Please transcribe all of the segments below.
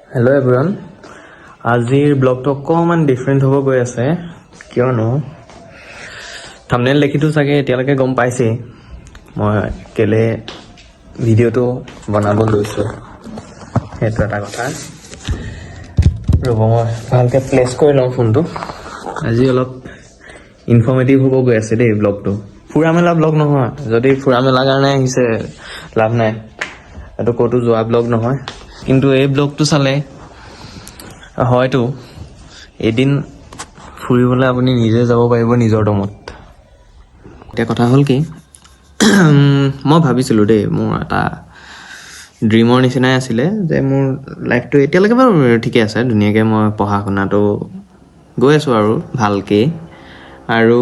Hello' everyone, আজিৰ ব্লগটো অকণমান different হ'ব গৈ আছে কিয়নো থাম্বনেইল দেখিতো চাগে এতিয়ালৈকে গম পাইছেই মই কেলে ভিডিঅ'টো বনাব লৈছোঁ। সেইটো এটা কথা। ৰ'ব মই ভালকৈ প্লেচ কৰি লওঁ ফোনটো। আজি অলপ ইনফৰ্মেটিভ হ'ব গৈ আছে দেই ব্লগটো। ফুৰা মেলা ব্লগ নহয়। যদি ফুৰা মেলাৰ কাৰণে আহিছে লাভ নাই, এইটো ক'তো যোৱা ব্লগ নহয়। কিন্তু এই ব্লগটো চালে হয়তো এদিন ফুৰিবলৈ আপুনি নিজে যাব পাৰিব নিজৰ দমত। এতিয়া কথা হ'ল কি, মই ভাবিছিলোঁ দেই, মোৰ এটা ড্ৰিমৰ নিচিনাই আছিলে যে মোৰ লাইফটো এতিয়ালৈকে বাৰু ঠিকে আছে, ধুনীয়াকৈ মই পঢ়া শুনাটো গৈ আছোঁ আৰু ভালকৈ। আৰু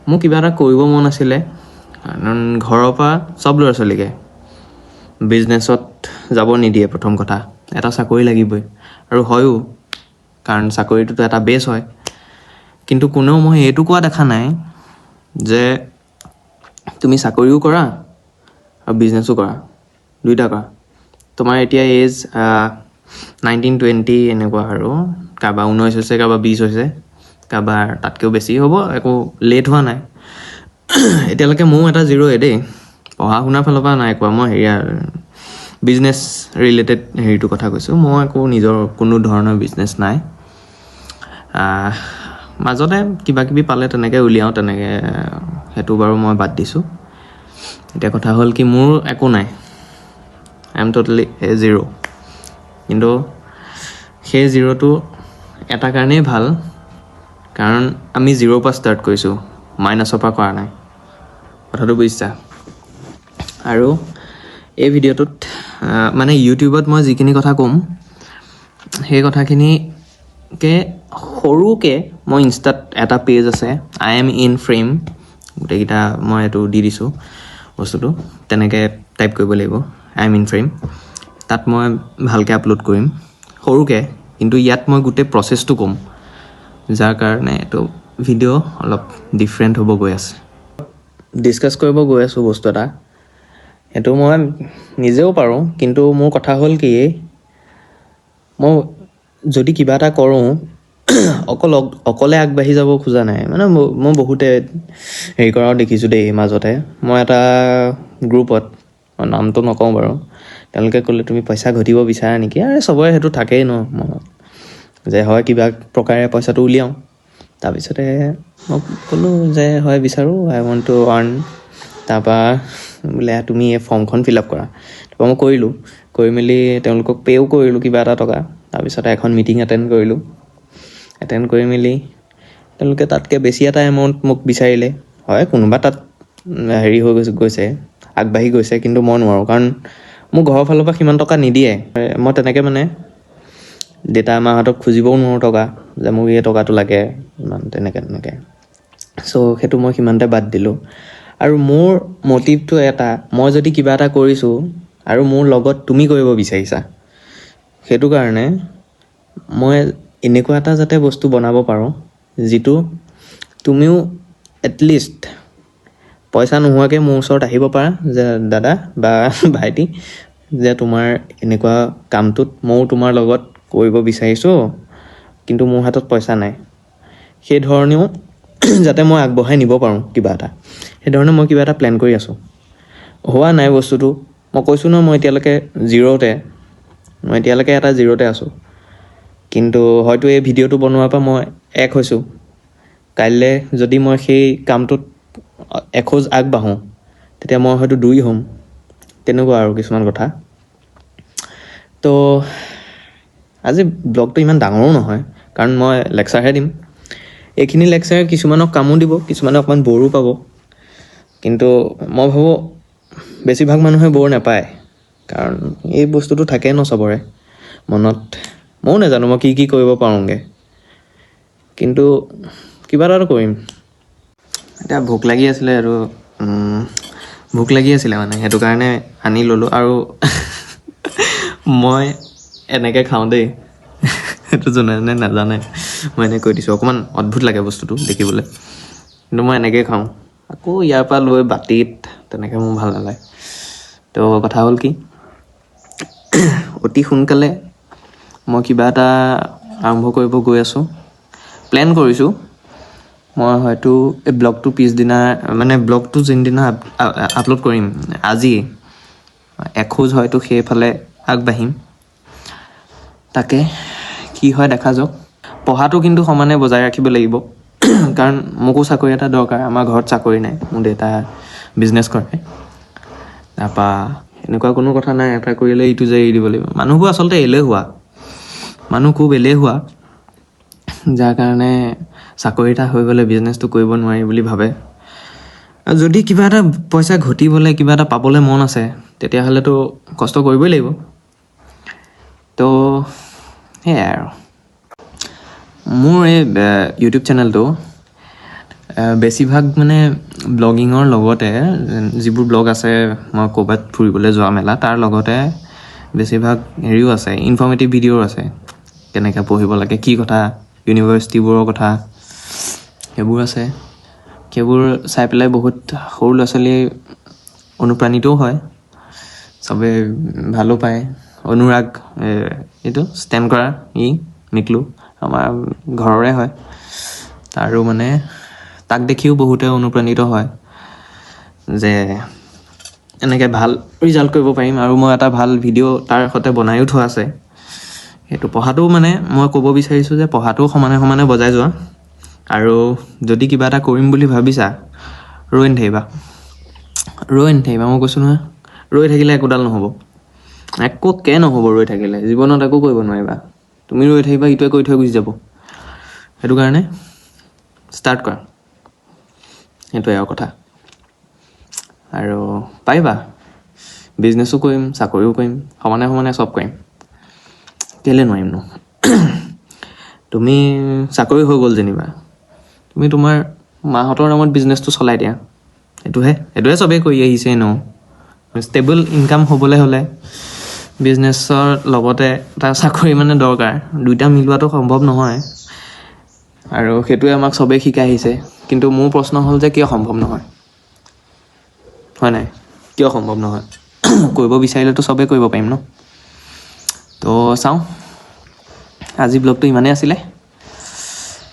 মোৰ কিবা এটা কৰিব মন আছিলে, কাৰণ ঘৰৰ পৰা চব ল'ৰা ছোৱালীকে বিজনেছত যাব নিদিয়ে। প্ৰথম কথা, এটা চাকৰি লাগিবই, আৰু হয়ো, কাৰণ চাকৰিটোতো এটা বেছ হয়। কিন্তু কোনেও মই এইটো কোৱা দেখা নাই যে তুমি চাকৰিও কৰা আৰু বিজনেছো কৰা, দুইটা কৰা। তোমাৰ এতিয়া এজ 19-20 এনেকুৱা, আৰু কাৰোবাৰ 19 হৈছে, কাৰোবাৰ 20 হৈছে, কাৰোবাৰ তাতকৈও বেছি হ'ব, একো লেট হোৱা নাই। এতিয়ালৈকে ময়ো এটা জিৰ'য়ে দেই, পঢ়া শুনাৰ ফালৰ পৰা নাই কোৱা মই, বিজনেছ ৰিলেটেড হেৰিটোৰ কথা কৈছোঁ। মই একো নিজৰ কোনো ধৰণৰ বিজনেছ নাই। মাজতে কিবা কিবি পালে তেনেকৈ উলিয়াওঁ, তেনেকৈ সেইটো বাৰু মই বাদ দিছোঁ। এতিয়া কথা হ'ল কি, মোৰ একো নাই, আই এম ট'টেলি জিৰ'। কিন্তু সেই জিৰ'টো এটা কাৰণেই ভাল, কাৰণ আমি জিৰ'ৰ পৰা ষ্টাৰ্ট কৰিছোঁ, মাইনাছৰ পৰা কৰা নাই। কথাটো বুজিছা? আৰু এই ভিডিঅ'টোত মানে ইউটিউবত মই যিখিনি কথা ক'ম, সেই কথাখিনিকে সৰুকৈ মই ইনষ্টাত এটা পেজ আছে, আই এম ইন ফ্ৰেম, গোটেইকেইটা মই এইটো দি দিছোঁ বস্তুটো, তেনেকৈ টাইপ কৰিব লাগিব, আই এম ইন ফ্ৰেম। তাত মই ভালকৈ আপলোড কৰিম সৰুকৈ, কিন্তু ইয়াত মই গোটেই প্ৰচেছটো ক'ম, যাৰ কাৰণে এইটো ভিডিঅ' অলপ ডিফাৰেণ্ট হ'ব গৈ আছে। ডিছকাছ কৰিব গৈ আছোঁ বস্তু এটা, সেইটো মই নিজেও পাৰোঁ, কিন্তু মোৰ কথা হ'ল কি, মই যদি কিবা এটা কৰোঁ অকলে আগবাঢ়ি যাব খোজা নাই। মানে মই বহুতে হেৰি কৰাও দেখিছোঁ দেই মাজতে। মই এটা গ্ৰুপত, নামটো নকওঁ বাৰু, তেওঁলোকে ক'লে তুমি পইচা ঘটিব বিচাৰা নেকি? চবৰে সেইটো থাকেই ন মনত, যে হয় কিবা প্ৰকাৰে পইচাটো উলিয়াওঁ। তাৰপিছতে মই ক'লোঁ যে হয় বিচাৰোঁ, আই ৱান্ট টু আৰ্ণ। তাৰপৰা বোলে তুমি এই ফৰ্মখন ফিল আপ কৰা। তাৰপৰা মই কৰিলোঁ, কৰি মেলি তেওঁলোকক পে'ও কৰিলোঁ কিবা এটা টকা। তাৰপিছতে এখন মিটিং এটেণ্ড কৰিলোঁ। এটেণ্ড কৰি মেলি তেওঁলোকে তাতকৈ বেছি এটা এমাউণ্ট মোক বিচাৰিলে। হয়, কোনোবা তাত হেৰি হৈ গৈছে, আগবাঢ়ি গৈছে, কিন্তু মই নোৱাৰোঁ, কাৰণ মোৰ ঘৰৰ ফালৰ পৰা সিমান টকা নিদিয়ে। মই তেনেকৈ মানে দেউতা মাহঁতক খুজিবও নোৱাৰোঁ টকা, যে মোক এই টকাটো লাগে ইমান, তেনেকৈ। চ' সেইটো মই সিমানতে বাদ দিলোঁ। আৰু মোৰ মটিভটো এটা, মই যদি কিবা এটা কৰিছোঁ আৰু মোৰ লগত তুমি কৰিব বিচাৰিছা, সেইটো কাৰণে মই এনেকুৱা এটা যাতে বস্তু বনাব পাৰোঁ, যিটো তুমিও এটলিষ্ট পইচা নোহোৱাকৈ মোৰ ওচৰত আহিব পাৰা, যে দাদা বা ভাইটি, যে তোমাৰ এনেকুৱা কামটোত ময়ো তোমাৰ লগত কৰিব বিচাৰিছোঁ, কিন্তু মোৰ হাতত পইচা নাই। সেই ধৰণেও যাতে মই আগবঢ়াই নিব পাৰোঁ কিবা এটা, সেইধৰণে মই কিবা এটা প্লেন কৰি আছোঁ। হোৱা নাই বস্তুটো, মই কৈছোঁ ন, মই এতিয়ালৈকে এটা জিৰ'তে আছোঁ। কিন্তু হয়তো এই ভিডিঅ'টো বনোৱাৰ পৰা মই 1 হৈছোঁ। কাইলৈ যদি মই সেই কামটোত এখোজ আগবাঢ়োঁ, তেতিয়া মই হয়তো 2 হ'ম। তেনেকুৱা আৰু কিছুমান কথা। তো আজি ব্লগটো ইমান ডাঙৰো নহয়, কাৰণ মই লেকচাৰহে দিম। এইখিনি লেকচাৰে কিছুমানক কামো দিব, কিছুমানে অকণমান ব'ৰো পাব। কিন্তু মই ভাবোঁ বেছিভাগ মানুহে ব'ৰ নাপায়, কাৰণ এই বস্তুটো থাকে ন চবৰে মনত। ময়ো নাজানো মই কি কৰিব পাৰোঁগৈ, কিন্তু কিবা এটাতো কৰিম। এতিয়া ভোক লাগি আছিলে, আৰু মানে সেইটো কাৰণে আনি ল'লোঁ। আৰু মই এনেকৈ খাওঁ দেই, সেইটো যোনে নাজানে, মই এনেকৈ কৈ দিছোঁ। অকণমান অদ্ভুত লাগে বস্তুটো দেখিবলৈ, কিন্তু মই এনেকৈয়ে খাওঁ। আকৌ ইয়াৰ পৰা লৈ বাতিত, তেনেকৈ মোৰ ভাল নালাগে। তো কথা হ'ল কি, অতি সোনকালে মই কিবা এটা আৰম্ভ কৰিব গৈ আছোঁ, প্লেন কৰিছোঁ। মই হয়তো এই ব্লগটো পিছদিনা মানে ব্লগটো যোনদিনা আপলোড কৰিম আজি এখোজ হয়তো সেইফালে আগবাঢ়িম। তাকে কি হয় দেখা যাওক। পঢ়াটো কিন্তু সমানে বজাই ৰাখিব লাগিব, কাৰণ মোকো চাকৰি এটা দৰকাৰ। আমাৰ ঘৰত চাকৰি নাই, মোৰ দেউতা বিজনেছ কৰে। তাৰপৰা এনেকুৱা কোনো কথা নাই এটা কৰিলে ইটো যে এৰি দিব লাগিব। মানুহবোৰ আচলতে এলেহুৱা, মানুহ খুব এলেহুৱা, যাৰ কাৰণে চাকৰি এটা হৈ গ'লে বিজনেছটো কৰিব নোৱাৰি বুলি ভাবে। যদি কিবা এটা পইচা ঘটিবলৈ কিবা এটা পাবলৈ মন আছে তেতিয়াহ'লেতো কষ্ট কৰিবই লাগিব। তো সেয়াই আৰু। মোৰ এই ইউটিউব চেনেলটো বেছিভাগ মানে ব্লগিঙৰ লগতে যিবোৰ ব্লগ আছে মই ক'ৰবাত ফুৰিবলৈ যোৱা মেলা, তাৰ লগতে বেছিভাগ হেৰিও আছে, ইনফৰ্মেটিভ ভিডিঅ'ও আছে। কেনেকৈ পঢ়িব লাগে, কি কথা, ইউনিভাৰ্চিটিবোৰৰ কথা, সেইবোৰ আছে। সেইবোৰ চাই পেলাই বহুত সৰু ল'ৰা ছোৱালী অনুপ্ৰাণিতও হয়, চবে ভালো পায়। অনুৰাগ এইটো ষ্টেণ্ড কৰা মিকলু আমাৰ ঘৰৰে হয়, আৰু মানে তাক দেখিও বহুতে অনুপ্ৰাণিত হয় যে এনেকৈ ভাল ৰিজাল্ট কৰিব পাৰিম। আৰু মই এটা ভাল ভিডিঅ' তাৰ সৈতে বনায়ো থোৱা আছে। সেইটো পঢ়াটোও মানে মই ক'ব বিচাৰিছোঁ যে পঢ়াটোও সমানে সমানে বজাই যোৱা। আৰু যদি কিবা এটা কৰিম বুলি ভাবিছা ৰৈ নাথাকিবা, মই কৈছোঁ নহয়, ৰৈ থাকিলে একোডাল নহ'ব, একোকে নহ'ব। ৰৈ থাকিলে জীৱনত একো কৰিব নোৱাৰিবা। তুমি ৰৈ থাকিবা, ইটোৱে কৰি থৈ গুচি যাব। সেইটো কাৰণে ষ্টাৰ্ট কৰা, সেইটোৱে আৰু কথা। আৰু পাৰিবা, বিজনেছো কৰিম, চাকৰিও কৰিম, সমানে সমানে চব কৰিম, কেলৈ নোৱাৰিমনো। তুমি চাকৰি হৈ গ'ল যেনিবা, তুমি তোমাৰ মাহঁতৰ নামত বিজনেছটো চলাই দিয়া। সেইটোহে চবেই কৰি আহিছে ন। ষ্টেবল ইনকাম হ'বলৈ হ'লে বিজনেছৰ লগতে এটা চাকৰি মানে দৰকাৰ। দুইটা মিলোৱাটো সম্ভৱ নহয়, আৰু সেইটোৱে আমাক চবেই শিকাই আহিছে। কিন্তু মোৰ প্ৰশ্ন হ'ল যে কিয় সম্ভৱ নহয়, হয় নাই? কিয় সম্ভৱ নহয়? কৰিব বিচাৰিলেতো চবেই কৰিব পাৰিম ন। তো চাওঁ, আজি ব্লগটো ইমানেই আছিলে,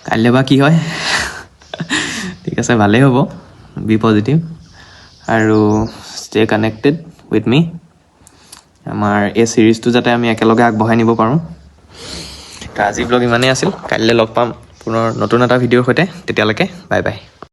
কাইলৈ বা কি হয়। ঠিক আছে, ভালেই হ'ব। বি পজিটিভ আৰু ষ্টে কানেক্টেড উইথ মি। আমাৰ এই ছিৰিজটো যাতে আমি একেলগে আগবঢ়াই নিব পাৰোঁ। তো আজি ব্লগ ইমানেই আছিল, কাইলৈ লগ পাম পুনৰ নতুন এটা ভিডিঅ'ৰ সৈতে। তেতিয়ালৈকে বাই বাই।